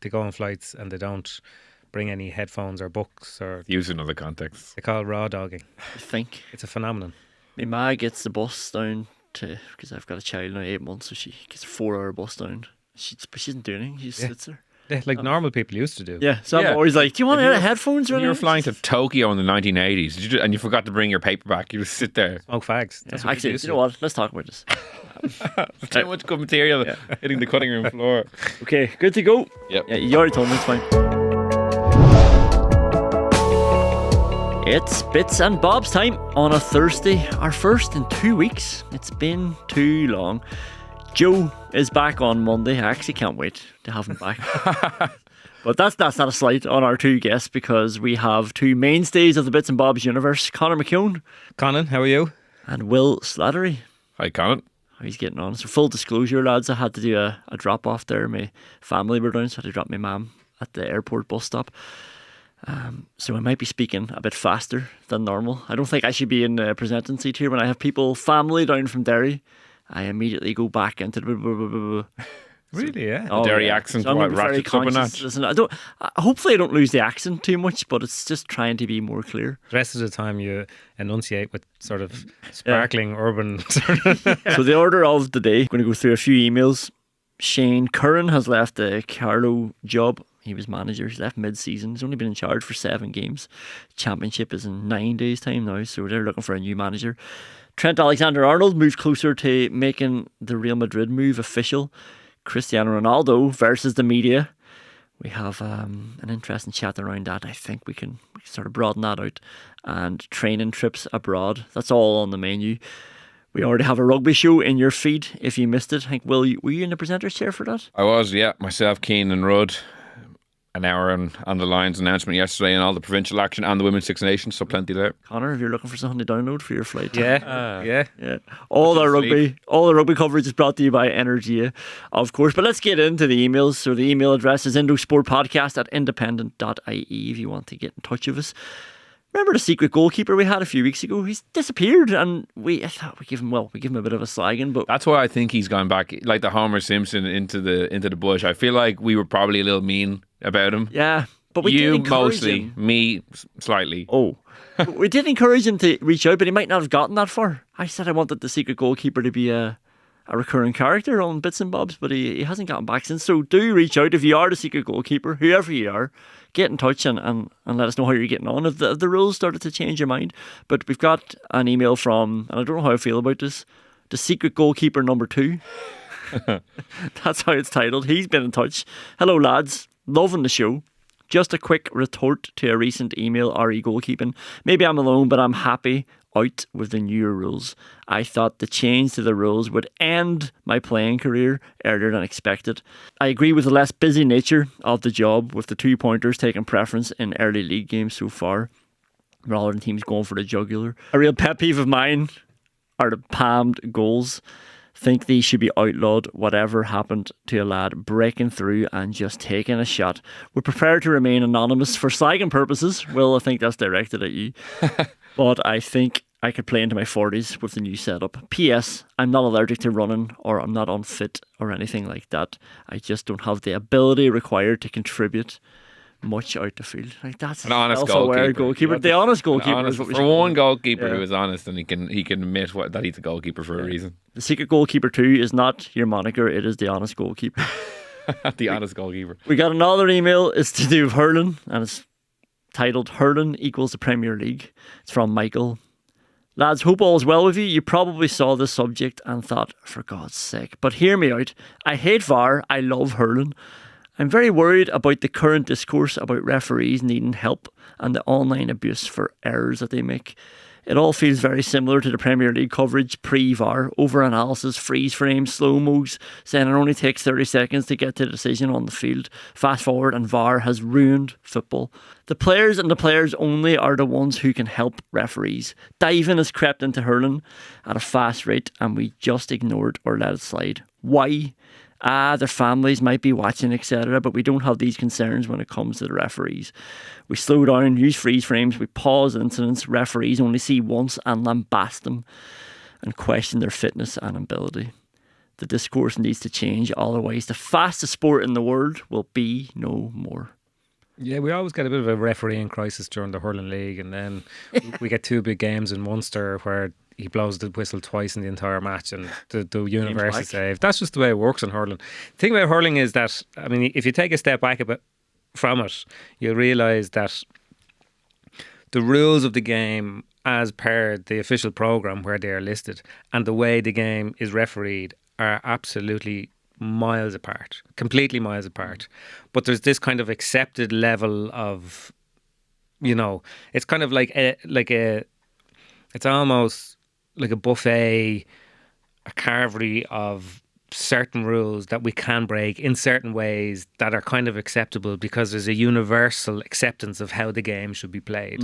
They go on flights and they don't bring any headphones or books or... Use in other contexts. They call it raw dogging. I think. It's a phenomenon. My ma gets the bus down to, because I've got a child now, 8 months, so she gets a 4-hour bus down. But she doesn't do anything. She just sits there. Yeah, like normal people used to do. Yeah, so I'm always like, do you want headphones or anything? You were flying to Tokyo in the 1980s and you forgot to bring your paperback. You just sit there. Smoke fags. That's what Actually, you know what? Let's talk about this. Too much good material hitting the cutting room floor. Okay, good to go. Yep. Yeah, you already told me, it's fine. It's Bits and Bobs time on a Thursday, our first in 2 weeks. It's been too long. Joe is back on Monday. I actually can't wait to have him back. But that's not a slight on our two guests, because we have two mainstays of the Bits and Bobs universe, Conor McKeown. Conán, how are you? And Will Slattery. Hi, Conor. How he's getting on. So full disclosure, lads, I had to do a drop off there. My family were down, so I had to drop my mum at the airport bus stop. So I might be speaking a bit faster than normal. I don't think I should be in the presenting seat here. When I have family down from Derry, I immediately go back into the... Really, yeah. The Derry accent, so what, ratchets up a notch? Listen, hopefully I don't lose the accent too much, but it's just trying to be more clear. The rest of the time you enunciate with sort of sparkling urban... So the order of the day, I'm going to go through a few emails. Shane Curran has left the Carlow job. He was manager. He's left mid-season. He's only been in charge for 7 games. Championship is in 9 days' time now, so they're looking for a new manager. Trent Alexander Arnold moved closer to making the Real Madrid move official. Cristiano Ronaldo versus the media. We have an interesting chat around that. I think we can sort of broaden that out. And training trips abroad. That's all on the menu. We already have a rugby show in your feed if you missed it. I think, Will, were you in the presenter's chair for that? I was, yeah. Myself, Keane and Rudd. An hour on the Lions announcement yesterday and all the provincial action and the Women's Six Nations, so plenty there. Conor, if you're looking for something to download for your flight. Yeah. All the rugby coverage is brought to you by Energia, of course. But let's get into the emails. So the email address is indosportpodcast@independent.ie if you want to get in touch with us. Remember the secret goalkeeper we had a few weeks ago? He's disappeared, and I thought we give him a bit of a slagging, but that's why I think he's gone back like the Homer Simpson into the bush. I feel like we were probably a little mean about him. Yeah, but we did encourage mostly, him. me slightly. Oh, we did encourage him to reach out, but he might not have gotten that far. I said I wanted the secret goalkeeper to be a recurring character on Bits and Bobs, but he hasn't gotten back since. So do reach out if you are the secret goalkeeper, whoever you are. Get in touch and let us know how you're getting on. If the rules started to change your mind. But we've got an email from, and I don't know how I feel about this, the secret goalkeeper number 2. That's how it's titled. He's been in touch. Hello, lads. Loving the show. Just a quick retort to a recent email, RE Goalkeeping. Maybe I'm alone, but I'm happy out with the newer rules. I thought the change to the rules would end my playing career earlier than expected. I agree with the less busy nature of the job, with the 2-pointers taking preference in early league games so far, rather than teams going for the jugular. A real pet peeve of mine are the palmed goals. Think these should be outlawed, whatever happened to a lad breaking through and just taking a shot. We're prepared to remain anonymous for slagging purposes. Will, I think that's directed at you. But I think I could play into my 40s with the new setup. P.S. I'm not allergic to running, or I'm not unfit or anything like that. I just don't have the ability required to contribute much out the field. Like, that's an honest goalkeeper. The honest goalkeeper. For one goalkeeper who is honest, and he can admit that he's a goalkeeper for a reason. The secret goalkeeper 2 is not your moniker, it is the honest goalkeeper. The honest goalkeeper. We got another email. It's to do with hurling, and it's titled Hurling Equals the Premier League. It's from Michael. Lads, hope all's well with you. You probably saw this subject and thought, for God's sake. But hear me out. I hate VAR. I love hurling. I'm very worried about the current discourse about referees needing help and the online abuse for errors that they make. It all feels very similar to the Premier League coverage pre-VAR, over-analysis, freeze frames, slow-mos, saying it only takes 30 seconds to get to the decision on the field. Fast forward and VAR has ruined football. The players and the players only are the ones who can help referees. Diving has crept into hurling at a fast rate and we just ignored or let it slide. Why? Their families might be watching, etc., but we don't have these concerns when it comes to the referees. We slow down, use freeze frames, we pause incidents referees only see once and lambast them and question their fitness and ability. The discourse needs to change, otherwise the fastest sport in the world will be no more. Yeah, we always get a bit of a refereeing crisis during the hurling league, and then we get two big games in Munster where he blows the whistle twice in the entire match and the universe is saved. That's just the way it works in hurling. The thing about hurling is that, I mean, if you take a step back a bit from it, you'll realise that the rules of the game as per the official programme where they are listed and the way the game is refereed are absolutely miles apart, completely miles apart. But there's this kind of accepted level of, you know, it's kind of like a it's almost like a buffet, a carvery of certain rules that we can break in certain ways that are kind of acceptable because there's a universal acceptance of how the game should be played.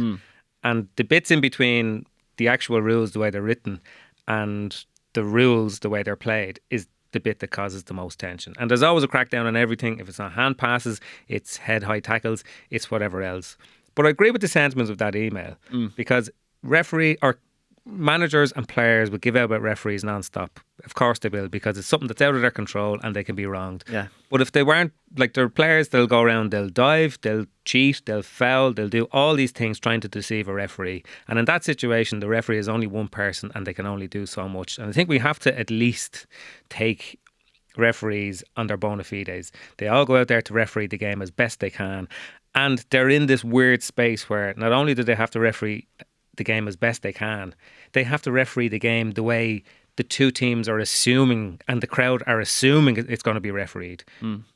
And the bits in between the actual rules, the way they're written, and the rules, the way they're played, is the bit that causes the most tension. And there's always a crackdown on everything. If it's not hand passes, it's head-high tackles, it's whatever else. But I agree with the sentiments of that email because referee or managers and players will give out about referees non-stop. Of course they will, because it's something that's out of their control and they can be wronged. Yeah. But if they weren't, like, they're players, they'll go around, they'll dive, they'll cheat, they'll foul, they'll do all these things trying to deceive a referee. And in that situation, the referee is only one person and they can only do so much. And I think we have to at least take referees on their bona fides. They all go out there to referee the game as best they can. And they're in this weird space where not only do they have to referee the game as best they can, they have to referee the game the way the two teams are assuming and the crowd are assuming it's going to be refereed,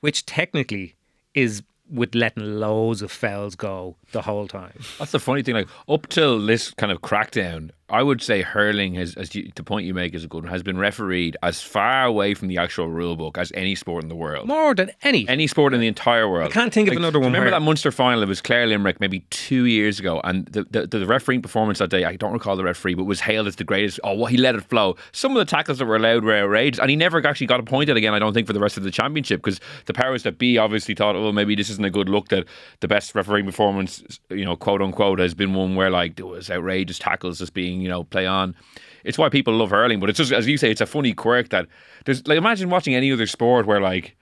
which technically is with letting loads of fouls go the whole time. That's the funny thing. Like, up till this kind of crackdown, I would say hurling has, the point you make is a good one, has been refereed as far away from the actual rule book as any sport in the world. More than any sport in the entire world. I can't think of another one. Remember that Munster final? It was Clare Limerick maybe 2 years ago, and the refereeing performance that day, I don't recall the referee, but was hailed as the greatest. Oh, well, he let it flow. Some of the tackles that were allowed were outrageous, and he never actually got appointed again, I don't think, for the rest of the championship, because the powers that be obviously thought, oh, maybe this isn't a good look that the best refereeing performance, you know, quote unquote, has been one where, like, there was outrageous tackles just being, you know, play on. It's why people love hurling, but it's just, as you say, it's a funny quirk that there's, like, imagine watching any other sport where, like,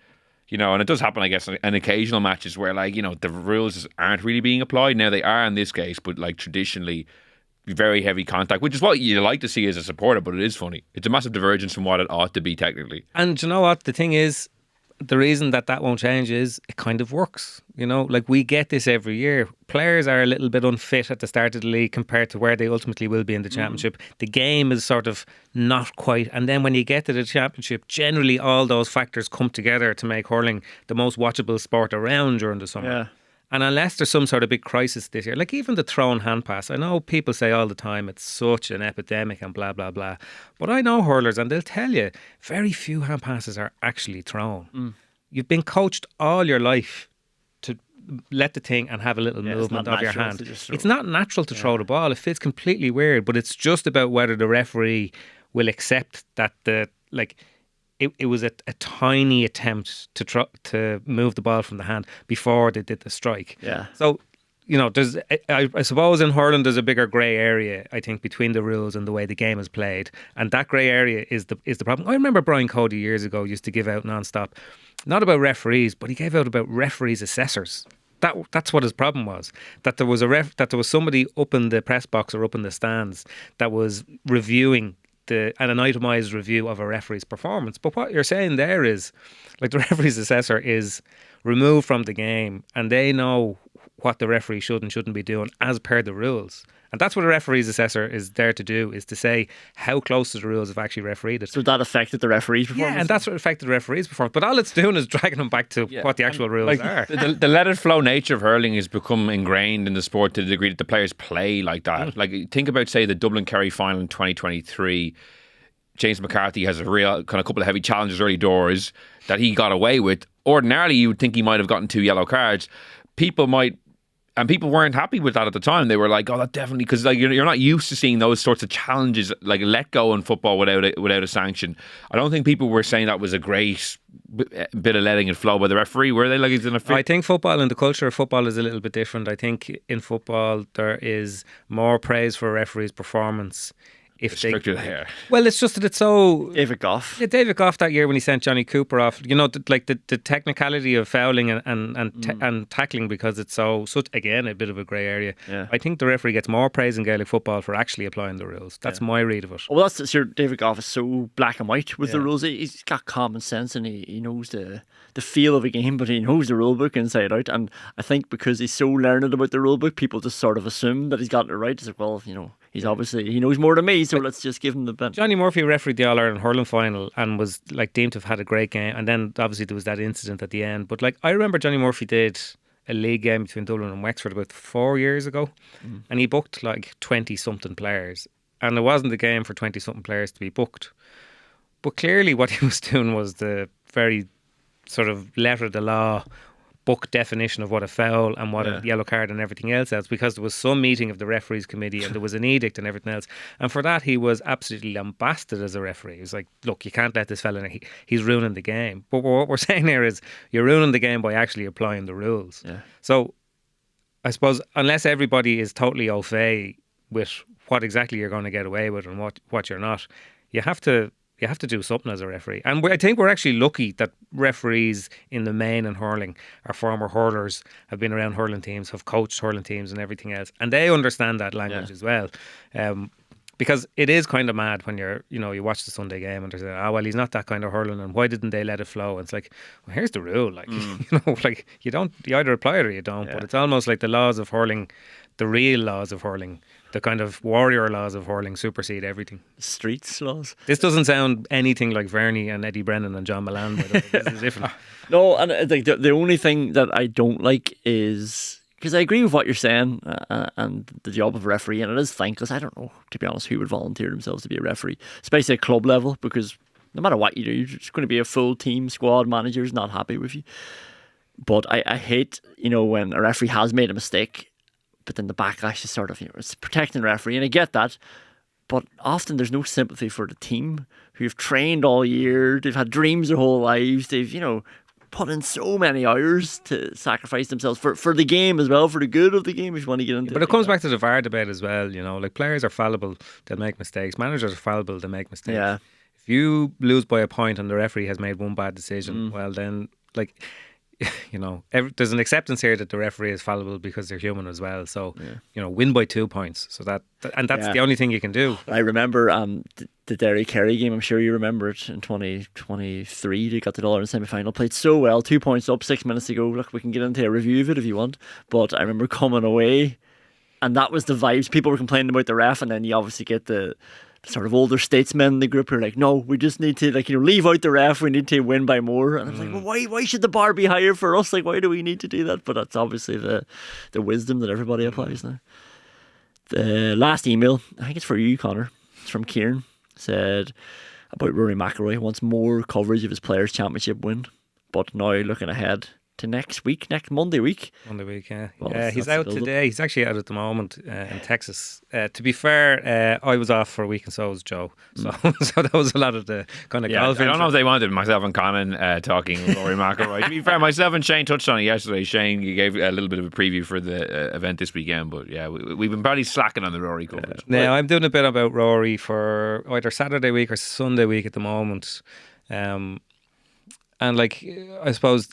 you know, and it does happen, I guess, in occasional matches where, like, you know, the rules aren't really being applied. Now they are in this case, but, like, traditionally very heavy contact, which is what you like to see as a supporter, but it is funny. It's a massive divergence from what it ought to be technically. And you know what? The thing is, the reason that won't change is it kind of works. You know, like, we get this every year. Players are a little bit unfit at the start of the league compared to where they ultimately will be in the championship. The game is sort of not quite. And then when you get to the championship, generally all those factors come together to make hurling the most watchable sport around during the summer. Yeah. And unless there's some sort of big crisis this year, like even the thrown hand pass, I know people say all the time it's such an epidemic and blah, blah, blah. But I know hurlers and they'll tell you very few hand passes are actually thrown. You've been coached all your life to let the thing and have a little movement of your hand. It's not natural to throw the ball. It feels completely weird, but it's just about whether the referee will accept that it was a tiny attempt to move the ball from the hand before they did the strike. Yeah. So, you know, there's, I suppose in hurling there's a bigger grey area, I think, between the rules and the way the game is played, and that grey area is the problem. I remember Brian Cody years ago used to give out non-stop, not about referees, but he gave out about referees' assessors. That's what his problem was. That there was somebody up in the press box or up in the stands that was reviewing an itemised review of a referee's performance. But what you're saying there is, like, the referee's assessor is removed from the game and they know what the referee should and shouldn't be doing as per the rules. And that's what a referee's assessor is there to do, is to say how close to the rules have actually refereed it. So that affected the referee's performance? Yeah, and that's what affected the referee's performance. But all it's doing is dragging them back to what the actual rules are. The let it flow nature of hurling has become ingrained in the sport to the degree that the players play like that. Like, think about, say, the Dublin Kerry final in 2023. James McCarthy has a real kind of couple of heavy challenges early doors that he got away with. Ordinarily, you would think he might have gotten 2 yellow cards. People weren't happy with that at the time. They were like, "Oh, that definitely," because, like, you're not used to seeing those sorts of challenges, like, let go in football without a sanction. I don't think people were saying that was a great bit of letting it flow by the referee. Were they? Like, I think football and the culture of football is a little bit different. I think in football there is more praise for a referee's performance if they Stricter there. well, it's just that it's so David Goff. yeah, David Goff that year when he sent Johnny Cooper off, you know, the technicality of fouling and tackling, because it's such again a bit of a grey area. Yeah. I think the referee gets more praise in Gaelic football for actually applying the rules. That's my read of it. Well, that's sure. David Goff is so black and white with the rules. He's got common sense and he knows the feel of a game, but he knows the rule book inside out. And I think because he's so learned about the rule book, people just sort of assume that he's got it right. It's like, well, you know, he's obviously he knows more than me, so let's just give him the benefit. Johnny Murphy refereed the All Ireland hurling final and was like deemed to have had a great game. And then obviously there was that incident at the end. But like I remember Johnny Murphy did a league game between Dublin and Wexford about 4 years ago, and he booked like 20 something players, and it wasn't a game for 20 something players to be booked. But clearly what he was doing was the very sort of letter of the law book definition of what a foul and what a yellow card and everything else is, because there was some meeting of the referees committee and there was an edict and everything else, and for that he was absolutely lambasted as a referee. He was like, look, you can't let this fella in. He's ruining the game. But what we're saying here is you're ruining the game by actually applying the rules. So I suppose unless everybody is totally au fait with what exactly you're going to get away with and what you're not, you have to do something as a referee. And I think we're actually lucky that referees in the main in hurling are former hurlers, have been around hurling teams, have coached hurling teams and everything else. And they understand that language as well. Because it is kind of mad when you watch the Sunday game and they're saying, well, he's not that kind of hurling and why didn't they let it flow? And it's like, well, here's the rule. Like, like you either apply it or you don't. But it's almost like the laws of hurling, the real laws of hurling, the kind of warrior laws of hurling supersede everything. Streets laws. This doesn't sound anything like Verney and Eddie Brennan and John Milan, by the way. This is different. No, and like the only thing that I don't like is, because I agree with what you're saying and the job of a referee, and it is thankless. I don't know, to be honest, who would volunteer themselves to be a referee, especially at club level, because no matter what you do, you're just going to be a full team squad. Manager's not happy with you. But I hate, when a referee has made a mistake, but then the backlash is sort of, it's protecting the referee, and I get that. But often there's no sympathy for the team who've trained all year, they've had dreams their whole lives, they've, put in so many hours to sacrifice themselves for the game as well, for the good of the game, if you want to get into it. But it comes back to the VAR debate as well, like players are fallible, they'll make mistakes. Managers are fallible, they make mistakes. Yeah. If you lose by a point and the referee has made one bad decision, well then, there's an acceptance here that the referee is fallible because they're human as well. So, win by 2 points. So that's the only thing you can do. Oh. I remember the Derry Kerry game. I'm sure you remember it in 2023. They got the All-Ireland semi-final. Played so well. 2 points up, 6 minutes to go. Look, we can get into a review of it if you want. But I remember coming away, and that was the vibes. People were complaining about the ref, and then you obviously get the sort of older statesmen in the group who are like, no, we just need to leave out the ref, we need to win by more. And I was like, well, why should the bar be higher for us? Like, why do we need to do that? But that's obviously the wisdom that everybody applies now. The last email, I think it's for you, Conor. It's from Kieran. Said about Rory McIlroy wants more coverage of his Players' Championship win, but now looking ahead to next Monday week. Yeah. Well, he's out today. He's actually out at the moment in Texas. To be fair, I was off for a week and so was Joe. So that was a lot of the kind of golf. I don't know if they wanted myself and Conán talking with Rory McIlroy. To be fair, myself and Shane touched on it yesterday. Shane, you gave a little bit of a preview for the event this weekend, but yeah, we've been probably slacking on the Rory coverage. Now, I'm doing a bit about Rory for either Saturday week or Sunday week at the moment. And I suppose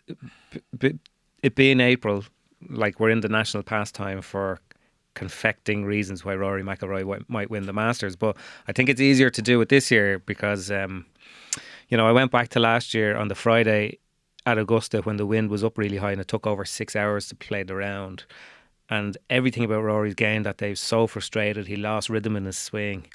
it being April, we're in the national pastime for confecting reasons why Rory McIlroy might win the Masters. But I think it's easier to do it this year because, I went back to last year on the Friday at Augusta when the wind was up really high and it took over 6 hours to play the round. And everything about Rory's game that day was so frustrated. He lost rhythm in his swing.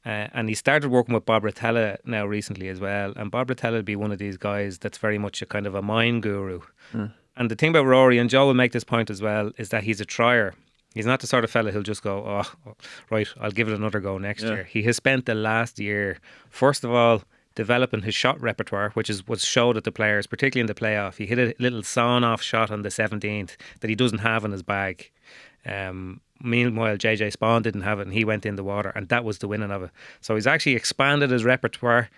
And he started working with Bob Rotella now recently as well. And Bob Rotella would be one of these guys that's very much a kind of a mind guru. And the thing about Rory, and Joe will make this point as well, is that he's a trier. He's not the sort of fella who'll just go, oh, right, I'll give it another go next year. He has spent the last year, first of all, developing his shot repertoire, which was showed at the Players, particularly in the playoff. He hit a little sawn-off shot on the 17th that he doesn't have in his bag. Meanwhile, JJ Spawn didn't have it and he went in the water, and that was the winning of it. So he's actually expanded his repertoire,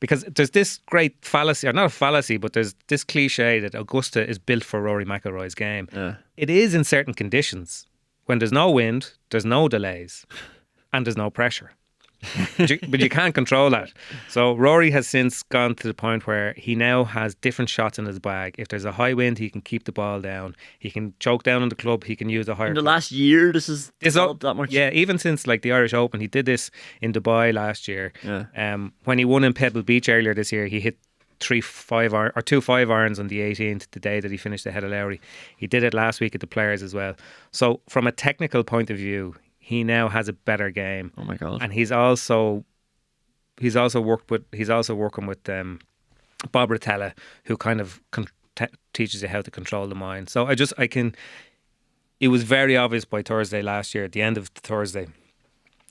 because there's this great fallacy, or not a fallacy, but there's this cliche that Augusta is built for Rory McIlroy's game. It is in certain conditions. When there's no wind, there's no delays and there's no pressure. but you can't control that. So Rory has since gone to the point where he now has different shots in his bag. If there's a high wind, he can keep the ball down. He can choke down on the club. He can use a higher. In the last year, this has developed that much. Yeah, even since like the Irish Open, he did this in Dubai last year. Yeah. When he won in Pebble Beach earlier this year, he hit 2 5-irons on the 18th, the day that he finished ahead of Lowry. He did it last week at the Players as well. So from a technical point of view, he now has a better game. Oh my God! And he's also working with Bob Rotella, who kind of teaches you how to control the mind. So it was very obvious by Thursday last year, at the end of Thursday,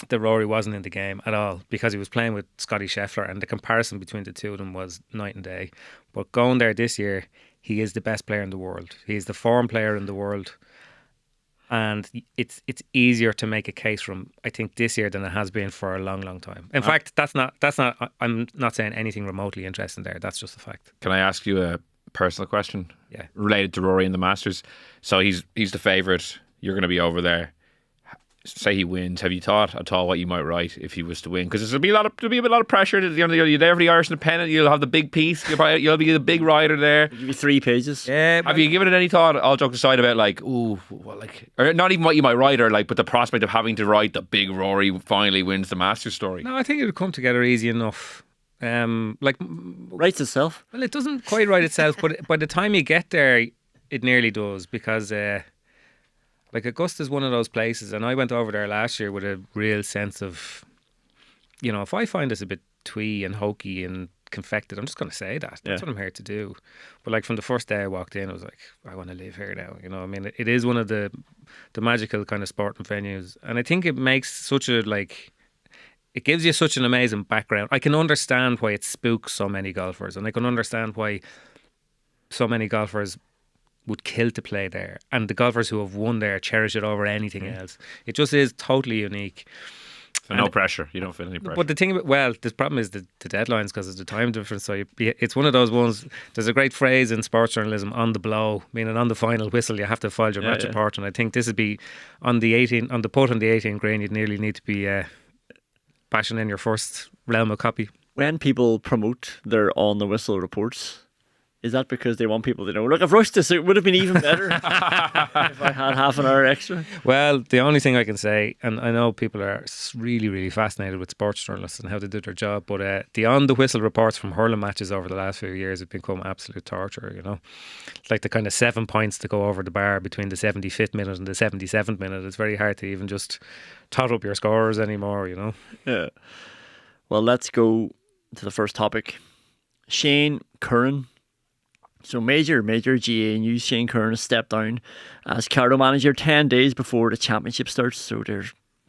that Rory wasn't in the game at all because he was playing with Scotty Scheffler, and the comparison between the two of them was night and day. But going there this year, he is the best player in the world. He's the form player in the world. And it's easier to make a case from, I think, this year than it has been for a long, long time. In fact, that's not. I'm not saying anything remotely interesting there. That's just a fact. Can I ask you a personal question? Yeah. Related to Rory and the Masters. So he's the favourite. You're going to be over there. Say he wins. Have you thought at all what you might write if he was to win? Because there'll be a lot of pressure. You're there for the Irish Independent. You'll have the big piece. You'll be the big writer there. Give you 3 pages. Yeah. Have you given it any thought? All jokes aside about or not even what you might write, or but the prospect of having to write the big Rory finally wins the Masters story. No, I think it would come together easy enough. Writes itself. Well, it doesn't quite write itself, but by the time you get there, it nearly does, because Augusta's one of those places, and I went over there last year with a real sense of, if I find this a bit twee and hokey and confected, I'm just going to say that. That's what I'm here to do. But from the first day I walked in, I was like, I want to live here now. It is one of the magical kind of sporting venues, and I think it makes such a it gives you such an amazing background. I can understand why it spooks so many golfers, and I can understand why so many golfers would kill to play there, and the golfers who have won there cherish it over anything else. It just is totally unique. So no pressure. You don't feel any pressure. But the thing the problem is the deadlines, because of the time difference. So it's one of those ones. There's a great phrase in sports journalism: on the blow, meaning on the final whistle, you have to file your match report. And I think this would be on the putt on the 18 green. You'd nearly need to be bashing in your first realm of copy. When people promote their on the whistle reports, is that because they want people to know, look, I've rushed this, it would have been even better if I had half an hour extra? Well, the only thing I can say, and I know people are really, really fascinated with sports journalists and how they do their job, but the on-the-whistle reports from hurling matches over the last few years have become absolute torture, Like the kind of 7 points to go over the bar between the 75th minute and the 77th minute. It's very hard to even just tot up your scores anymore, Yeah. Well, let's go to the first topic. Shane Curran. So major GA news. Shane Curran has stepped down as Carlow manager 10 days before the championship starts. So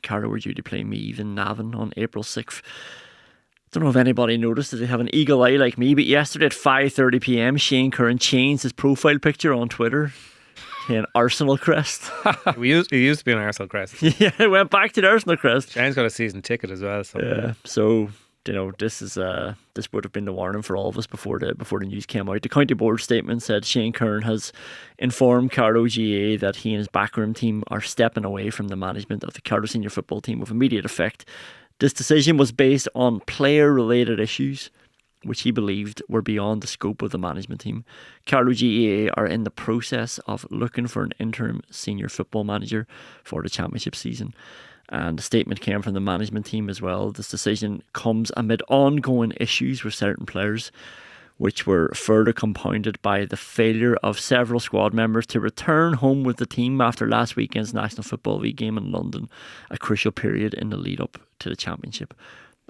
Carlow were due to play Meath and Navan on April 6th. Don't know if anybody noticed that they have an eagle eye like me, but yesterday at 5:30 p.m, Shane Curran changed his profile picture on Twitter to an Arsenal crest. It used to be an Arsenal crest. Yeah, it went back to the Arsenal crest. Shane's got a season ticket as well. So. Yeah, so this would have been the warning for all of us before the news came out. The county board statement said Shane Curran has informed Carlow GA that he and his backroom team are stepping away from the management of the Carlow senior football team with immediate effect. This decision was based on player-related issues, which he believed were beyond the scope of the management team. Carlow GAA are in the process of looking for an interim senior football manager for the championship season. And the statement came from the management team as well. This decision comes amid ongoing issues with certain players, which were further compounded by the failure of several squad members to return home with the team after last weekend's National Football League game in London, a crucial period in the lead up to the championship.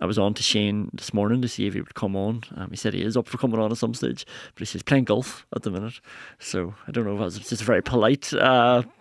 I was on to Shane this morning to see if he would come on. He said he is up for coming on at some stage, but he says he's playing golf at the minute. So I don't know if that's just a very polite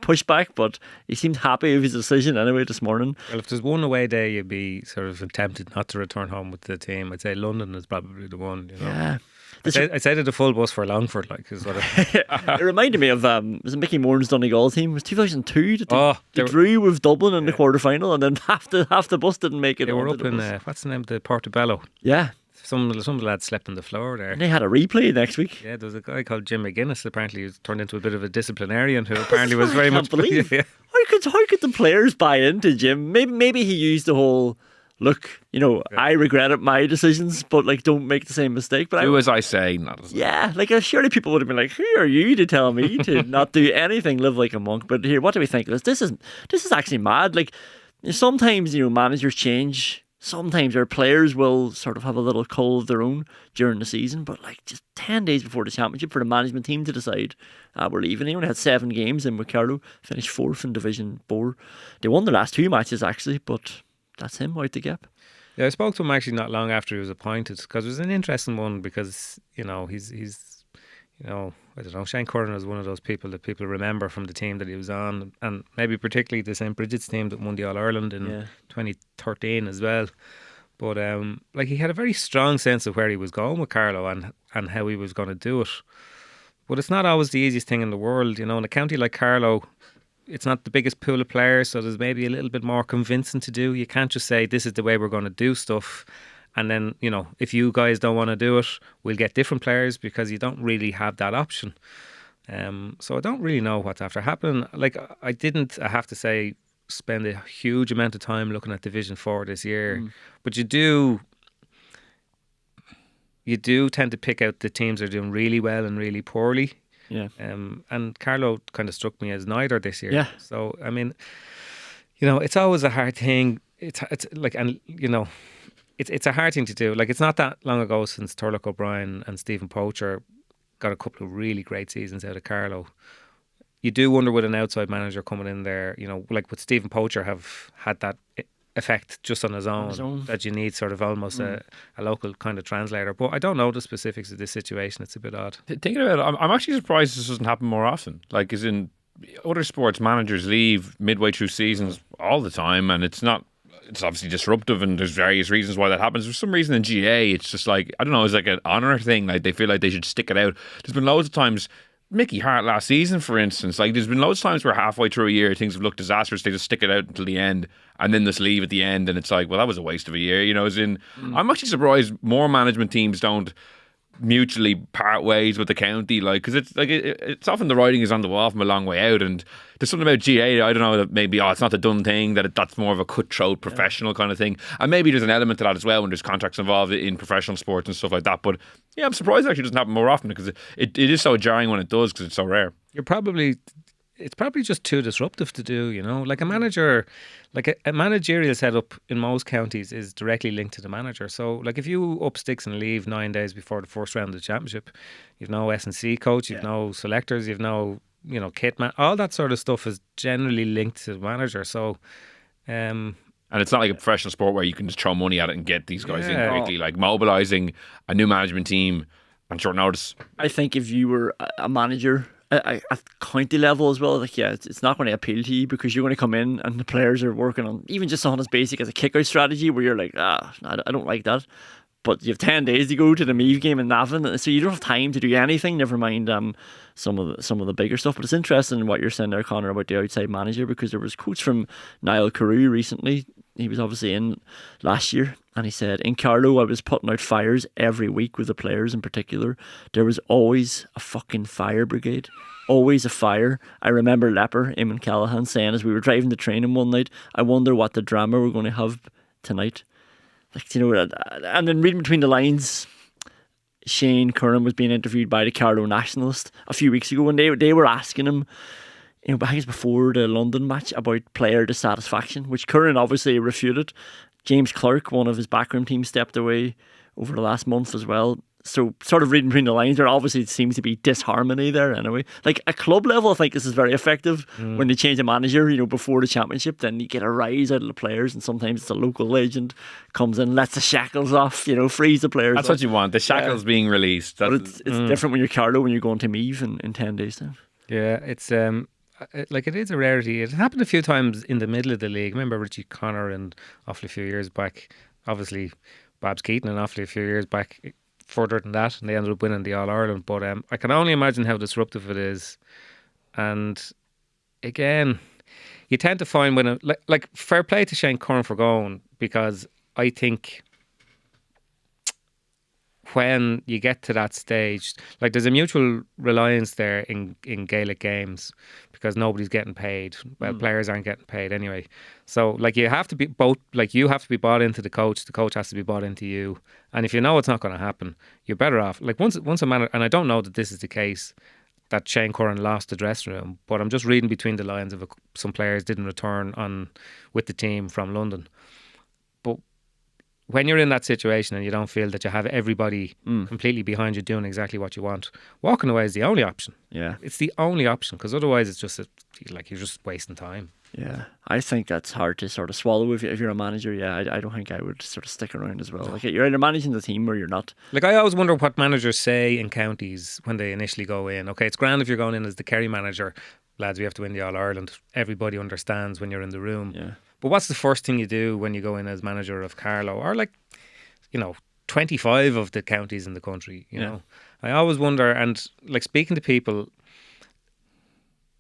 pushback, but he seemed happy with his decision anyway this morning. Well, if there's one away day you'd be sort of tempted not to return home with the team, I'd say London is probably the one. Yeah. I'd say the full bus for Longford, is what it reminded me of was it Mickey Moore's Donegal team? It was 2002 that they drew with Dublin in the quarter final, and then half the bus didn't make it. They were up in what's the name? The Portobello. Yeah. Some lads slept on the floor there. And they had a replay next week. Yeah, there was a guy called Jim McGuinness, apparently who's turned into a bit of a disciplinarian, who apparently was very much. Yeah. How could the players buy into Jim? Maybe he used the whole look, I regretted my decisions, but like, don't make the same mistake. But do as I say, not as I yeah, like surely people would have been like, who are you to tell me to not do anything, live like a monk? But here, what do we think of this? This is actually mad. Like, sometimes, managers change. Sometimes our players will sort of have a little cull of their own during the season, but like just 10 days before the championship for the management team to decide we're leaving. They only had 7 games in with Carlow, finished 4th in Division 4. They won the last 2 matches actually, but that's him out the gap. Yeah, I spoke to him actually not long after he was appointed, because it was an interesting one, because he's I don't know, Shane Curran is one of those people that people remember from the team that he was on, and maybe particularly the St. Bridget's team that won the All-Ireland in 2013 as well. But like, he had a very strong sense of where he was going with Carlow and how he was going to do it. But it's not always the easiest thing in the world, in a county like Carlow. It's not the biggest pool of players, so there's maybe a little bit more convincing to do. You can't just say this is the way we're going to do stuff, and then, if you guys don't want to do it, we'll get different players, because you don't really have that option. So I don't really know what's after happening. Like, I have to say, spend a huge amount of time looking at Division 4 this year. But you do tend to pick out the teams that are doing really well and really poorly. Yeah. And Carlow kind of struck me as neither this year. Yeah. So, I mean, it's always a hard thing. It's like, and, It's a hard thing to do. Like, it's not that long ago since Turlough O'Brien and Stephen Poacher got a couple of really great seasons out of Carlow. You do wonder, with an outside manager coming in there, like with Stephen Poacher, have had that effect just on his own, that you need sort of almost a local kind of translator. But I don't know the specifics of this situation. It's a bit odd. Thinking about it, I'm actually surprised this doesn't happen more often. Like, as in, other sports managers leave midway through seasons all the time, and it's obviously disruptive, and there's various reasons why that happens. For some reason in GA, it's just like, I don't know, it's like an honour thing. Like, they feel like they should stick it out. There's been loads of times, Mickey Hart last season, for instance, like, there's been loads of times where halfway through a year things have looked disastrous. They just stick it out until the end, and then just leave at the end, and it's like, well, that was a waste of a year. As in, I'm actually surprised more management teams don't mutually part ways with the county, like, because it's like it's often the writing is on the wall from a long way out, and there's something about GA, I don't know, that maybe it's not the done thing, that's more of a cutthroat professional kind of thing, and maybe there's an element to that as well when there's contracts involved in professional sports and stuff like that. But yeah, I'm surprised it actually doesn't happen more often, because it is so jarring when it does, because it's so rare. It's probably just too disruptive to do, like a manager, like a managerial setup in most counties is directly linked to the manager. So like, if you up sticks and leave 9 days before the first round of the championship, you've no S&C coach, you've no selectors, you've no, kit man, all that sort of stuff is generally linked to the manager. So, and it's not like a professional sport where you can just throw money at it and get these guys in quickly, like mobilising a new management team on short notice. I think if you were a manager at county level as well, like, it's not going to appeal to you, because you're going to come in and the players are working on even just on as basic as a kick-out strategy, where you're like, I don't like that. But you have 10 days to go to the Meath game in Navan, so you don't have time to do anything, never mind some of the bigger stuff. But it's interesting what you're saying there, Conor, about the outside manager, because there was quotes from Niall Carew recently. He was obviously in last year, and he said, in Carlow I was putting out fires every week with the players in particular. There was always a fucking fire brigade. Always a fire. I remember Leper, Eamon Callaghan, saying as we were driving to training one night, I wonder what the drama we're going to have tonight. Like, and then reading between the lines, Shane Curran was being interviewed by the Carlow Nationalist a few weeks ago, and they were asking him, I think it's before the London match, about player dissatisfaction, which Curran obviously refuted. James Clark, one of his backroom team, stepped away over the last month as well. So sort of reading between the lines, there obviously seems to be disharmony there anyway. Like, at club level, I think this is very effective. When they change a manager, before the championship, then you get a rise out of the players, and sometimes it's a local legend comes in, lets the shackles off, frees the players. That's what you want, the shackles being released. But it's different when you're Carlow, when you're going to Meath in 10 days time. Yeah, it's like, it is a rarity. It happened a few times in the middle of the league. Remember Richie Connor and awfully a few years back, obviously Babs Keaton, and awfully a few years back further than that, and they ended up winning the All-Ireland. But I can only imagine how disruptive it is. And again, you tend to find when like fair play to Shane Curran for going, because I think when you get to that stage, like there's a mutual reliance there in Gaelic games because nobody's getting paid. Well, players aren't getting paid anyway. So like you have to be both, like you have to be bought into the coach has to be bought into you. And if you know it's not going to happen, you're better off. Like once a manager, and I don't know that this is the case, that Shane Curran lost the dressing room, but I'm just reading between the lines of some players didn't return on with the team from London. But when you're in that situation and you don't feel that you have everybody completely behind you doing exactly what you want, walking away is the only option. Yeah. It's the only option, because otherwise it's just like you're just wasting time. Yeah, I think that's hard to sort of swallow if you're a manager. Yeah, I don't think I would sort of stick around as well. Like you're either managing the team or you're not. Like I always wonder what managers say in counties when they initially go in. Okay, it's grand if you're going in as the Kerry manager. Lads, we have to win the All-Ireland. Everybody understands when you're in the room. Yeah. But what's the first thing you do when you go in as manager of Carlow or 25 of the counties in the country, you know? I always wonder, and like speaking to people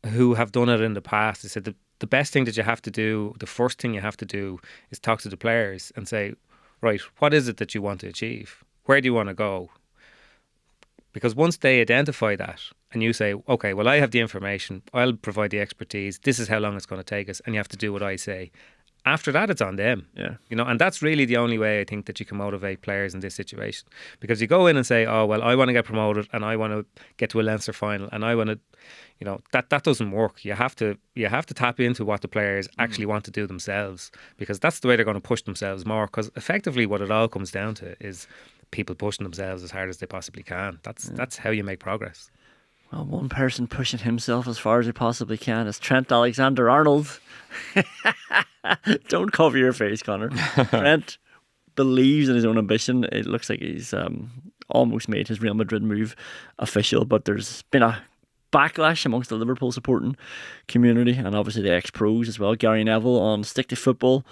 who have done it in the past, they said the best thing that you have to do, the first thing you have to do is talk to the players and say, right, what is it that you want to achieve? Where do you want to go? Because once they identify that and you say, okay, well, I have the information, I'll provide the expertise, this is how long it's going to take us, and you have to do what I say. After that, it's on them. Yeah. And that's really the only way I think that you can motivate players in this situation. Because you go in and say, oh, well, I want to get promoted and I want to get to a Leinster final and I want to, that doesn't work. You have to tap into what the players actually want to do themselves, because that's the way they're going to push themselves more. Because effectively what it all comes down to is people pushing themselves as hard as they possibly can. That's how you make progress. Well, one person pushing himself as far as he possibly can is Trent Alexander Arnold. Don't cover your face, Conor. Trent believes in his own ambition. It looks like he's almost made his Real Madrid move official, but there's been a backlash amongst the Liverpool supporting community and obviously the ex-pros as well. Gary Neville on Stick to Football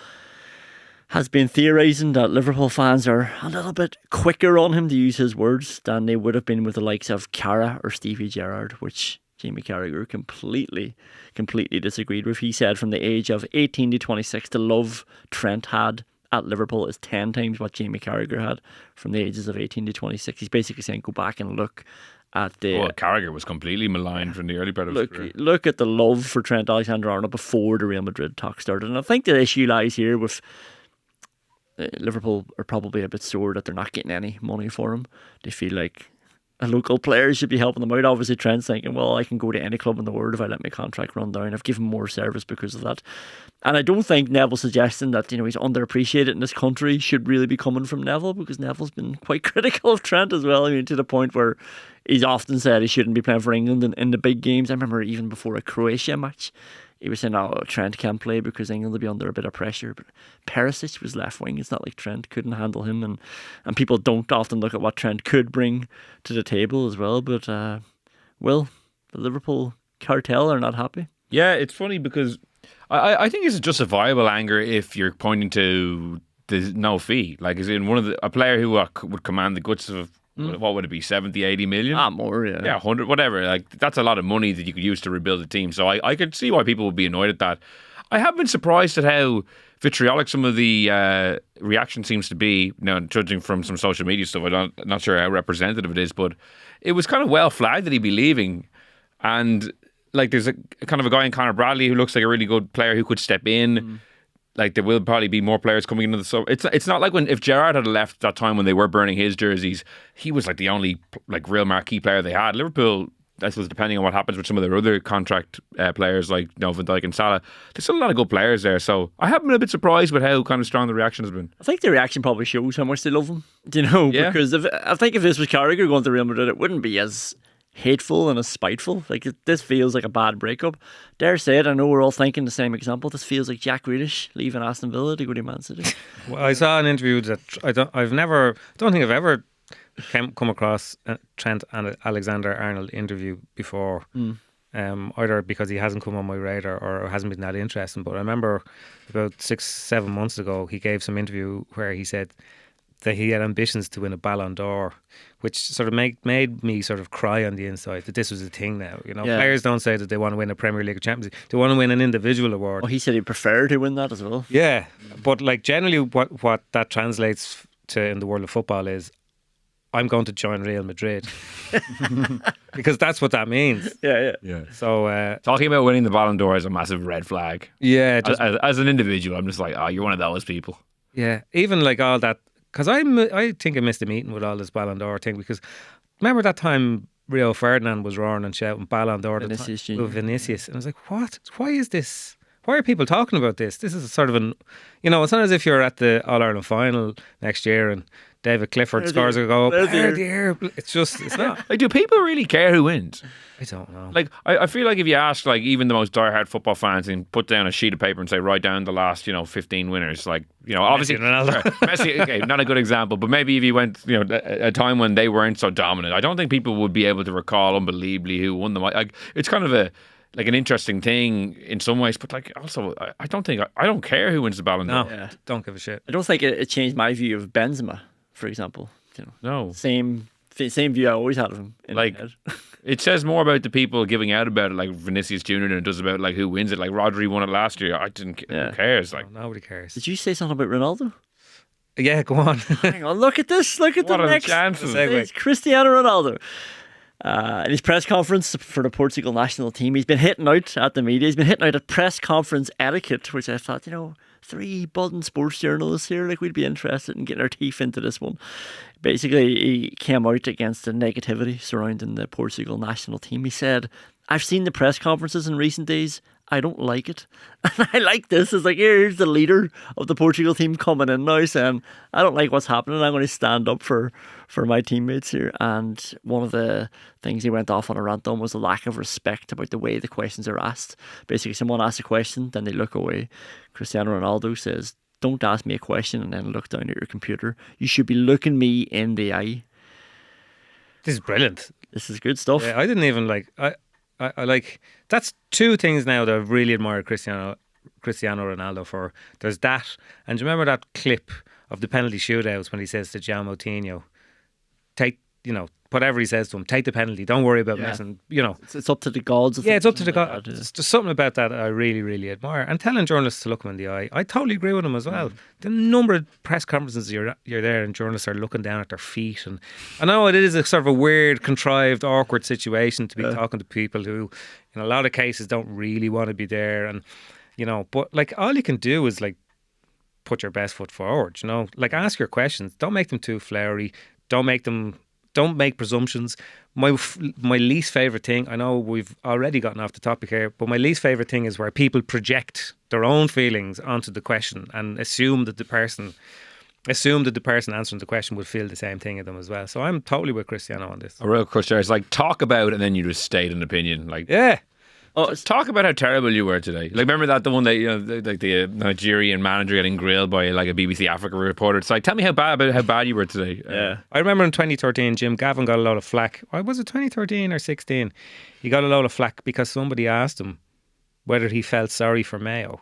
has been theorising that Liverpool fans are a little bit quicker on him, to use his words, than they would have been with the likes of Cara or Stevie Gerrard, which Jamie Carragher completely disagreed with. He said from the age of 18 to 26, the love Trent had at Liverpool is 10 times what Jamie Carragher had from the ages of 18 to 26. He's basically saying go back and look at the... Well, Carragher was completely maligned from the early part of his career. Look at the love for Trent Alexander-Arnold before the Real Madrid talk started. And I think the issue lies here with... Liverpool are probably a bit sore that they're not getting any money for him. They feel like a local player should be helping them out. Obviously Trent's thinking, well, I can go to any club in the world if I let my contract run down. I've given more service because of that. And I don't think Neville's suggesting that he's underappreciated in this country should really be coming from Neville, because Neville's been quite critical of Trent as well. I mean, to the point where he's often said he shouldn't be playing for England in the big games. I remember even before a Croatia match, he was saying, oh, Trent can't play because England will be under a bit of pressure. But Perisic was left wing. It's not like Trent couldn't handle him. And people don't often look at what Trent could bring to the table as well. But, Will, the Liverpool cartel are not happy. Yeah, it's funny because I think it's just a viable anger if you're pointing to the no fee. Like, as in a player who would command the guts of, what would it be, 70, 80 million? More, yeah. Yeah, 100, whatever. Like, that's a lot of money that you could use to rebuild a team. So I could see why people would be annoyed at that. I have been surprised at how vitriolic some of the reaction seems to be, now judging from some social media stuff. I'm not sure how representative it is, but it was kind of well flagged that he'd be leaving. And like, there's a kind of a guy in Conor Bradley who looks like a really good player who could step in. Like, there will probably be more players coming into the summer. It's not like if Gerrard had left that time when they were burning his jerseys, he was like the only like real marquee player they had. Liverpool, I suppose, depending on what happens with some of their other contract players like Van Dijk and Salah, there's still a lot of good players there. So I have been a bit surprised with how kind of strong the reaction has been. I think the reaction probably shows how much they love him. Yeah. Because I think if this was Carragher going to Real Madrid, it wouldn't be as hateful and as spiteful. Like, this feels like a bad breakup. Dare say it, I know we're all thinking the same example. This feels like Jack Grealish leaving Aston Villa to go to Man City. Well, I saw an interview that I don't think I've ever come across a Trent Alexander Arnold interview before. Either because he hasn't come on my radar or hasn't been that interesting. But I remember about 6-7 months ago, he gave some interview where he said that he had ambitions to win a Ballon d'Or, which sort of made me sort of cry on the inside that this was a thing now. Players don't say that they want to win a Premier League or Champions League. They want to win an individual award. Well, he said he'd prefer to win that as well. Yeah, but like generally what that translates to in the world of football is, I'm going to join Real Madrid. Because that's what that means. Yeah. So Talking about winning the Ballon d'Or is a massive red flag. yeah, As an individual, I'm just like, oh, you're one of those people. yeah, even like all that, because I think I missed a meeting with all this Ballon d'Or thing, because remember that time Rio Ferdinand was roaring and shouting Ballon d'Or Vinicius with Jr. Vinicius, and I was like, what? Why is this? Why are people talking about this? This is sort of it's not as if you're at the All Ireland final next year and David Clifford scores a goal. It's not. Like, do people really care who wins? I don't know. Like, I feel like if you ask, like, even the most diehard football fans and put down a sheet of paper and say, write down the last, 15 winners, like, obviously, Messi, okay, not a good example, but maybe if you went, a time when they weren't so dominant, I don't think people would be able to recall unbelievably who won them. Like, it's kind of an interesting thing in some ways, but like, also, I don't care who wins the Ballon d'Or. No, don't give a shit. I don't think it changed my view of Benzema, for example. No. Same view I always had of him. In Like, my head. it says more about the people giving out about it, like Vinicius Jr., than it does about like who wins it. Like Rodri won it last year. Who cares? Like, Nobody cares. Did you say something about Ronaldo? Yeah, go on. Hang on, look at this. Look at what the are the next. chances? It's Cristiano Ronaldo. In his press conference for the Portugal national team, he's been hitting out at the media. He's been hitting out at press conference etiquette, which I thought, 3 budding sports journalists here, like, we'd be interested in getting our teeth into this one. Basically, he came out against the negativity surrounding the Portugal national team. He said, I've seen the press conferences in recent days. I don't like it. And I like this. It's like, here's the leader of the Portugal team coming in now saying, I don't like what's happening. I'm going to stand up for my teammates here. And one of the things he went off on a rant on was the lack of respect about the way the questions are asked. Basically, someone asks a question, then they look away. Cristiano Ronaldo says, don't ask me a question and then look down at your computer. You should be looking me in the eye. This is brilliant. This is good stuff. Yeah, I didn't even like. I like. That's 2 things now that I've really admired Cristiano Ronaldo for. There's that, and do you remember that clip of the penalty shootouts when he says to Gian Moutinho, "Take, whatever he says to him, take the penalty. Don't worry about messing." It's up to the gods. It's up to the gods. There's just something about that I really, really admire. And telling journalists to look him in the eye, I totally agree with him as well. The number of press conferences you're there and journalists are looking down at their feet, and I know it is a sort of a weird, contrived, awkward situation to be talking to people who, in a lot of cases, don't really want to be there, and but like, all you can do is like put your best foot forward. Like, ask your questions. Don't make them too flowery. Don't make presumptions. My least favourite thing, I know we've already gotten off the topic here, but my least favourite thing is where people project their own feelings onto the question and assume that the person answering the question would feel the same thing of them as well. So I'm totally with Cristiano on this. a real crush there. It's like, talk about and then you just state an opinion. Like, Yeah. oh, talk about how terrible you were today. Like, remember the one that the Nigerian manager getting grilled by like a BBC Africa reporter. It's like, tell me how bad you were today. Yeah. I remember in 2013, Jim Gavin got a load of flack. Was it 2013 or 16? He got a load of flack because somebody asked him whether he felt sorry for Mayo.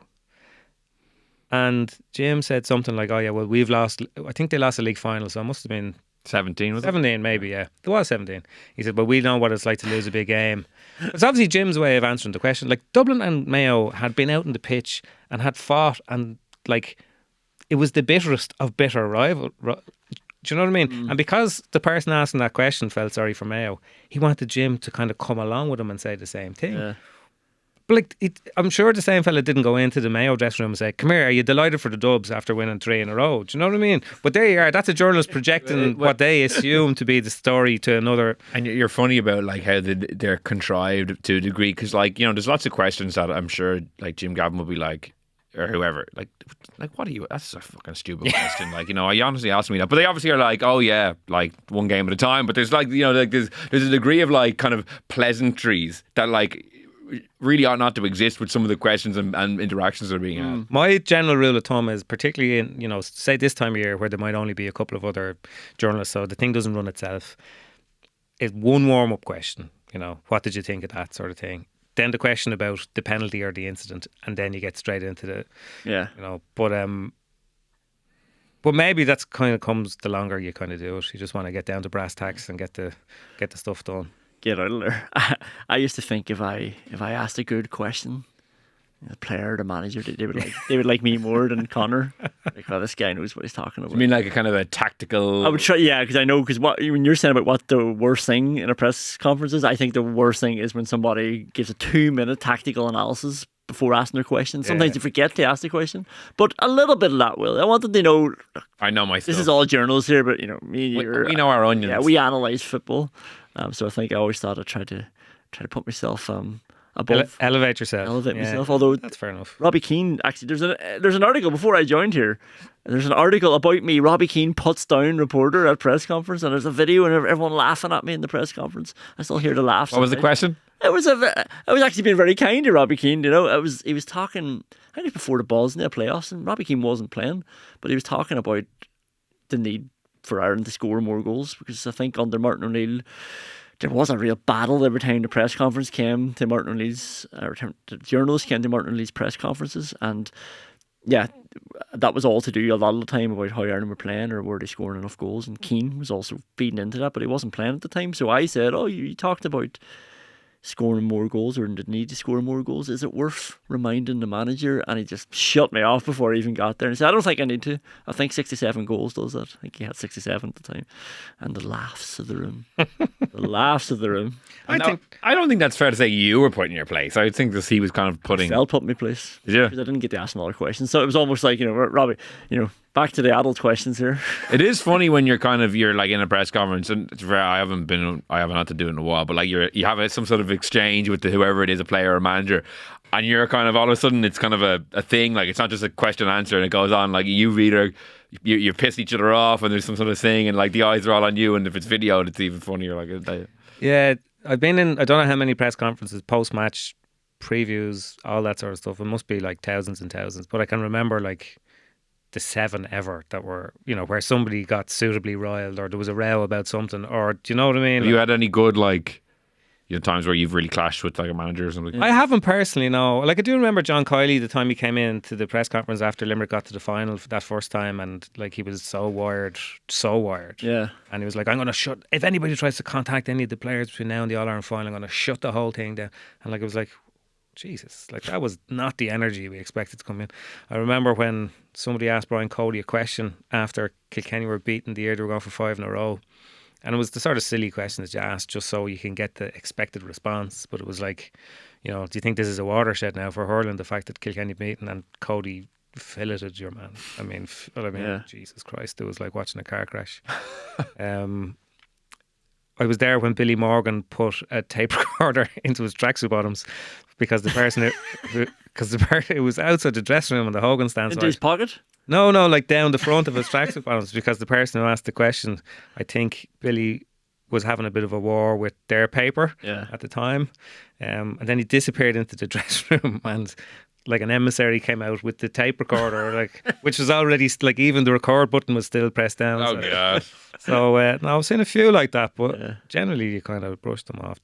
And Jim said something like, oh yeah, well, we've lost, I think they lost the league final, so it must have been 17, was it? 17 maybe, yeah. There was 17. He said, but we know what it's like to lose a big game. It's obviously Jim's way of answering the question. Like, Dublin and Mayo had been out on the pitch and had fought, and like, it was the bitterest of bitter rival. Do you know what I mean? And because the person asking that question felt sorry for Mayo, he wanted Jim to kind of come along with him and say the same thing. Yeah. But like, I'm sure the same fella didn't go into the Mayo dressing room and say, come here, are you delighted for the Dubs after winning 3 in a row? Do you know what I mean? But there you are, that's a journalist projecting what they assume to be the story to another. And you're funny about like how they're contrived to a degree, because like, there's lots of questions that I'm sure like Jim Gavin would be like, or whoever, like what are you? That's a fucking stupid question. Like, I honestly asked me that, but they obviously are like, oh yeah, like one game at a time. But there's like, like there's a degree of like kind of pleasantries that like really ought not to exist with some of the questions and interactions that are being had. My general rule of thumb is, particularly in, say this time of year where there might only be a couple of other journalists, so the thing doesn't run itself, is one warm-up question, what did you think of that sort of thing? Then the question about the penalty or the incident, and then you get straight into the, but maybe that's kind of comes the longer you kind of do it. You just want to get down to brass tacks and get the stuff done. Get out of there. I used to think if I asked a good question, the player, the manager, they would like me more than Conor. Like, oh, this guy knows what he's talking about. I mean, like a kind of a tactical. I would try, yeah, because I know, because when you're saying about what the worst thing in a press conference is, I think the worst thing is when somebody gives a 2-minute tactical analysis before asking their question. Sometimes you forget to ask the question, but a little bit of that will. I want them to know. I know myself. This is all journalists here, but me, we know our onions. Yeah, we analyse football. So I think I always thought I'd try to put myself above. Elevate yourself. Elevate myself. Although that's fair enough. Robbie Keane, actually, there's an article before I joined here. There's an article about me. Robbie Keane puts down reporter at press conference, and there's a video and everyone laughing at me in the press conference. I still hear the laughs. What was the question? I was actually being very kind to Robbie Keane. He was talking. I think before the Bosnia playoffs, and Robbie Keane wasn't playing, but he was talking about the need for Ireland to score more goals, because I think under Martin O'Neill there was a real battle every time the press conference came to Martin O'Neill's, or the journalists came to Martin O'Neill's press conferences, and yeah, that was all to do a lot of the time about how Ireland were playing or were they scoring enough goals, and Keane was also feeding into that, but he wasn't playing at the time. So I said, oh, you talked about scoring more goals, or the need to score more goals. Is it worth reminding the manager? And he just shut me off before I even got there and said, I don't think I need to. I think 67 goals does that. I think he had 67 at the time. And the laughs of the room. The laughs of the room. I don't think that's fair to say you were put in your place. I think that he was kind of putting. I'll put in my place. Yeah. Because I didn't get to ask another question. So it was almost like, Robbie, back to the adult questions here. It is funny when you're like in a press conference, and it's very, I haven't had to do it in a while, but like you have some sort of exchange with whoever it is, a player or a manager, and you're kind of all of a sudden it's kind of a thing, like it's not just a question answer and it goes on, like you piss each other off and there's some sort of thing, and like the eyes are all on you, and if it's videoed it's even funnier. Like yeah, I've been in, I don't know how many press conferences, post-match previews, all that sort of stuff. It must be like thousands and thousands, but I can remember like the 7 ever that were, where somebody got suitably riled, or there was a row about something, or do you know what I mean? Have you had any good, like, times where you've really clashed with like a manager or something? I haven't personally, no. Like, I do remember John Kiley, the time he came in to the press conference after Limerick got to the final for that first time, and like he was so wired. Yeah. And he was like, I'm going to shut, if anybody tries to contact any of the players between now and the All-Ireland final, I'm going to shut the whole thing down. And like, it was like, Jesus, like that was not the energy we expected to come in. I remember when somebody asked Brian Cody a question after Kilkenny were beaten the year they were going for 5 in a row, and it was the sort of silly question that you ask just so you can get the expected response, but it was like, do you think this is a watershed now for hurling, the fact that Kilkenny beaten? And Cody filleted your man. I mean, yeah. Jesus Christ, it was like watching a car crash. I was there when Billy Morgan put a tape recorder into his tracksuit bottoms because the person it was outside the dressing room on the Hogan stand. Into his pocket? No, like down the front of his tracksuit bottoms, because the person who asked the question, I think Billy was having a bit of a war with their paper at the time, and then he disappeared into the dressing room, and like an emissary came out with the tape recorder, like, which was already like, even the record button was still pressed down. Oh god! So no, I've seen a few like that, but generally you kind of brush them off.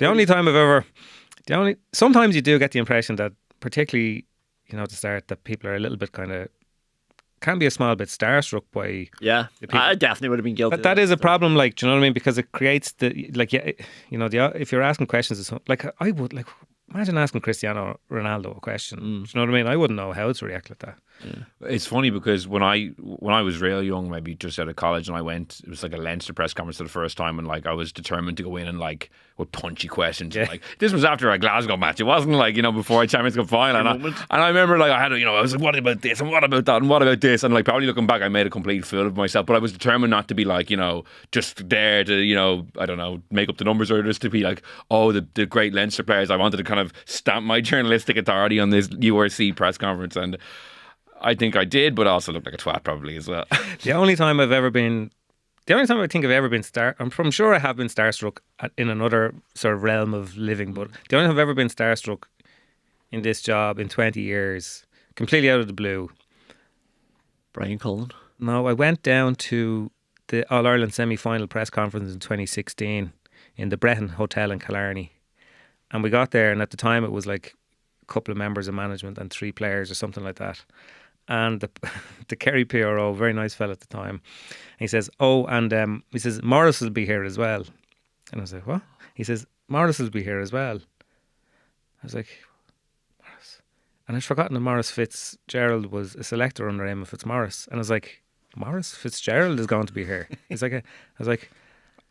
Sometimes you do get the impression that, particularly at the start, that people are a little bit can be a small bit starstruck by. Yeah, I definitely would have been guilty. That is a problem, like, do you know what I mean? Because it creates if you're asking questions, like I would like. Imagine asking Cristiano Ronaldo a question. Do you know what I mean? I wouldn't know how to react like that. Yeah. It's funny because when I was real young, maybe just out of college, and I went, it was like a Leinster press conference for the first time, and like I was determined to go in and like with punchy questions. Yeah. Like this was after a Glasgow match. It wasn't like before a Champions Cup final. And I remember like I had I was like, what about this and what about that and what about this, and like probably looking back, I made a complete fool of myself. But I was determined not to be like just there to I don't know, make up the numbers, or just to be like, oh, the great Leinster players. I wanted to kind of stamp my journalistic authority on this URC press conference, and I think I did, but also looked like a twat probably as well. The only time I think I've ever been I'm sure I have been starstruck in another sort of realm of living, but the only time I've ever been starstruck in this job in 20 years, completely out of the blue. Brian Cullen. No, I went down to the All-Ireland semi-final press conference in 2016 in the Breton Hotel in Killarney. And we got there, and at the time it was like a couple of members of management and 3 players or something like that. And the Kerry PRO, very nice fella at the time, he says, he says, Morris will be here as well. And I was like, what? He says, Morris will be here as well. I was like, Morris. And I'd forgotten that Maurice Fitzgerald was a selector under Eamon Fitzmaurice. And I was like, Maurice Fitzgerald is going to be here. He's like, I was like,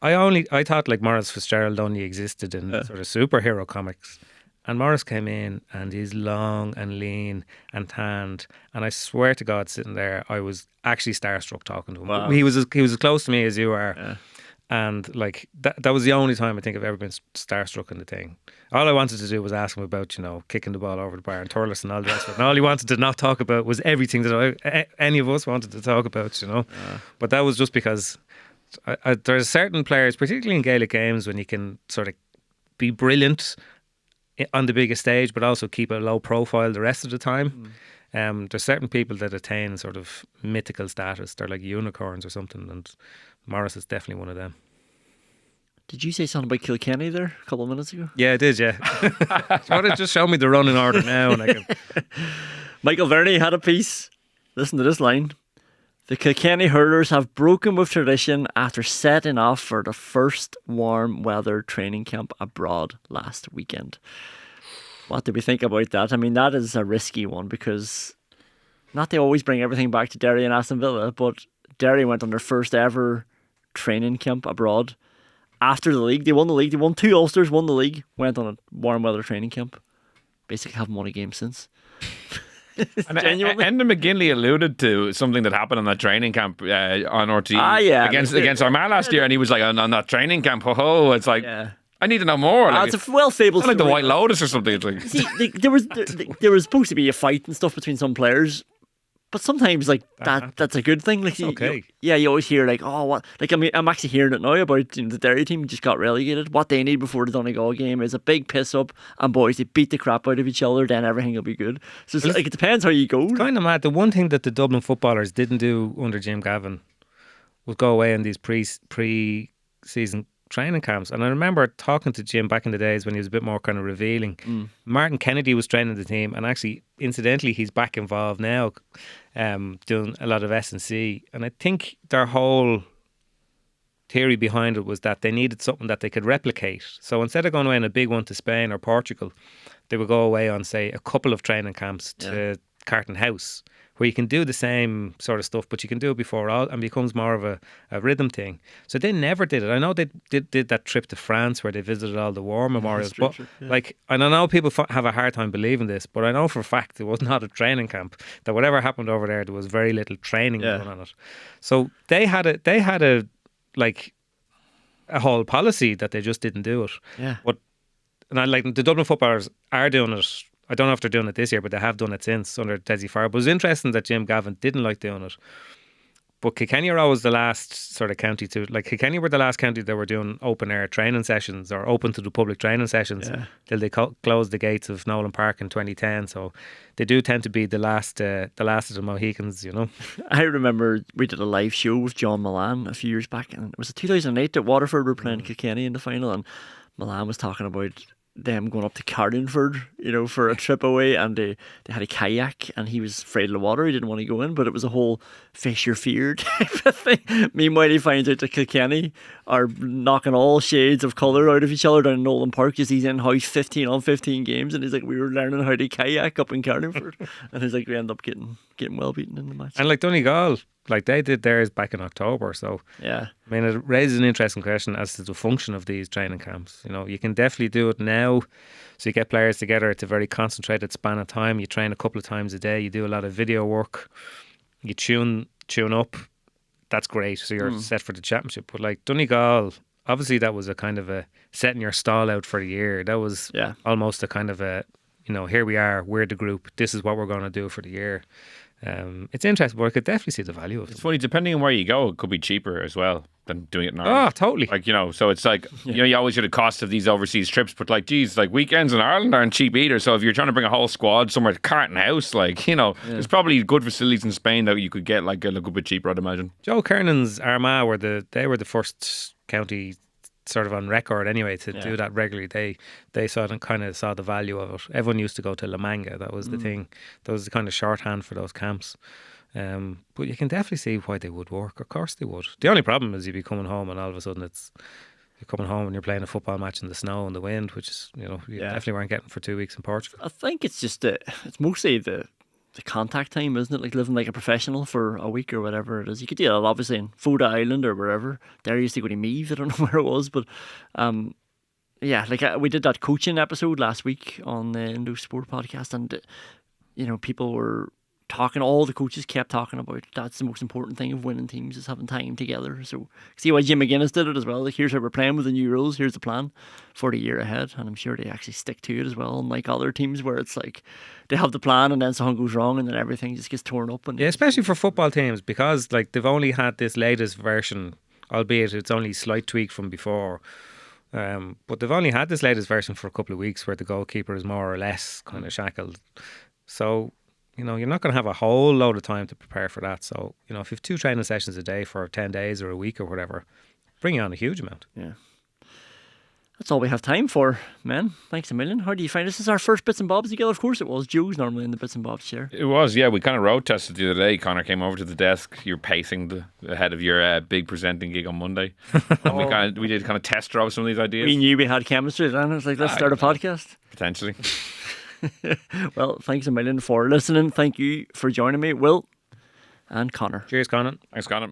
I thought like Maurice Fitzgerald only existed in sort of superhero comics. And Maurice came in and he's long and lean and tanned. And I swear to God, sitting there, I was actually starstruck talking to him. Wow. He was as close to me as you are. Yeah. And like that was the only time I think I've ever been starstruck in the thing. All I wanted to do was ask him about, kicking the ball over the bar and Turles and all the rest of it. And all he wanted to not talk about was everything that any of us wanted to talk about, But that was just because there's certain players, particularly in Gaelic games, when you can sort of be brilliant on the biggest stage, but also keep a low profile the rest of the time. There's certain people that attain sort of mythical status. They're like unicorns or something, and Maurice is definitely one of them. Did you say something about Kilkenny there a couple of minutes ago? Yeah, I did, yeah. So just show me the running order now. And I can... Michael Verney had a piece. Listen to this line. The Kilkenny hurlers have broken with tradition after setting off for the first warm weather training camp abroad last weekend. What do we think about that? I mean, that is a risky one because not they always bring everything back to Derry and Aston Villa, but Derry went on their first ever training camp abroad. After the league, they won the league. They won 2 Ulsters, won the league, went on a warm weather training camp. Basically haven't won a game since. And Enda McGinley alluded to something that happened on that training camp on RT against Armagh last year, and he was like, on that training camp, it's like, I need to know more. Like, it's a well-fabled like the White Lotus or something. It's like, see, there was supposed to be a fight and stuff between some players. But sometimes, like, that's a good thing. Like, okay. You always hear, like, oh, what? Like, I mean, I'm actually hearing it now about the Derry team just got relegated. What they need before the Donegal game is a big piss-up, and boys, they beat the crap out of each other, then everything will be good. So, it's like, it depends how you go. It's kind of mad. The one thing that the Dublin footballers didn't do under Jim Gavin was go away on these pre-season training camps. And I remember talking to Jim back in the days when he was a bit more kind of revealing. Martin Kennedy was training the team, and actually, incidentally, he's back involved now, doing a lot of S&C. And I think their whole theory behind it was that they needed something that they could replicate. So instead of going away on a big one to Spain or Portugal, they would go away on, say, a couple of training camps to Carton House, where you can do the same sort of stuff, but you can do it before all, and becomes more of a rhythm thing. So they never did it. I know they did that trip to France where they visited all the war memorials, but like, and I know people have a hard time believing this, but I know for a fact it was not a training camp. That whatever happened over there was very little training done on it. So they had a like a whole policy that they just didn't do it. Yeah. But and I like the Dublin footballers are doing it. I don't know if they're doing it this year, but they have done it since under Tessie Farr. But it was interesting that Jim Gavin didn't like doing it. But Kilkenny are always the last sort of county to, like, Kilkenny were the last county that were doing open air training sessions or open to the public training sessions till they closed the gates of Nolan Park in 2010. So they do tend to be the last of the Mohicans, I remember we did a live show with John Milan a few years back, and it was 2008 that Waterford were playing Kilkenny in the final, and Milan was talking about them going up to Carlingford, for a trip away, and they had a kayak, and he was afraid of the water. He didn't want to go in, but it was a whole fish you're feared type of thing. Meanwhile, he finds out that Kilkenny are knocking all shades of colour out of each other down in Nolan Park because he's in house 15 on 15 games, and he's like, we were learning how to kayak up in Carlingford, and he's like, we end up getting well beaten in the match. And like Donegal, like they did theirs back in October, so yeah. I mean, it raises an interesting question as to the function of these training camps. You can definitely do it now. So you get players together. It's a very concentrated span of time. You train a couple of times a day. You do a lot of video work. You tune up. That's great. So you're set for the championship. But like Donegal, obviously that was a kind of a setting your stall out for a year. That was almost a kind of a, here we are. We're the group. This is what we're going to do for the year. It's interesting, but I could definitely see the value of it. It's funny, depending on where you go, it could be cheaper as well than doing it in Ireland. Oh, totally. Like, so it's like, you always hear the cost of these overseas trips, but like, geez, like weekends in Ireland aren't cheap either. So if you're trying to bring a whole squad somewhere to Carton House, like, there's probably good facilities in Spain that you could get like a little bit cheaper, I'd imagine. Joe Kernan's Armagh were the first county sort of on record anyway to do that regularly. They saw the value of it. Everyone used to go to La Manga. That was the thing. That was the kind of shorthand for those camps. But you can definitely see why they would work. Of course they would. The only problem is you'd be coming home and all of a sudden it's you're coming home and you're playing a football match in the snow and the wind, which is, you definitely weren't getting for 2 weeks in Portugal. I think it's just it's mostly the contact time, isn't it? Like living like a professional for a week or whatever it is. You could do that obviously in Foda Island or wherever. There I used to go to Meath, I don't know where it was, but yeah, like we did that coaching episode last week on the Indo Sport podcast, and people were talking, all the coaches kept talking about that's the most important thing of winning teams is having time together. So see why Jim McGuinness did it as well. Like, here's how we're playing with the new rules, here's the plan for the year ahead, and I'm sure they actually stick to it as well, unlike other teams where it's like they have the plan and then something goes wrong and then everything just gets torn up. And yeah, especially for football teams, because like they've only had this latest version, albeit it's only a slight tweak from before. But they've only had this latest version for a couple of weeks where the goalkeeper is more or less kind of shackled. So, you're not going to have a whole load of time to prepare for that. So, if you have 2 training sessions a day for 10 days or a week or whatever, bring on a huge amount. Yeah. That's all we have time for, man. Thanks a million. How do you find this? Is our first Bits and Bobs together? Of course it was. Joe's normally in the Bits and Bobs chair. It was, yeah. We kind of road tested the other day. Connor came over to the desk. You're pacing ahead of your big presenting gig on Monday. And we did kind of test drove some of these ideas. We knew we had chemistry, and it was like, let's start a podcast. Potentially. Well, thanks a million for listening. Thank you for joining me, Will and Connor. Cheers, Conán. Thanks, Conor.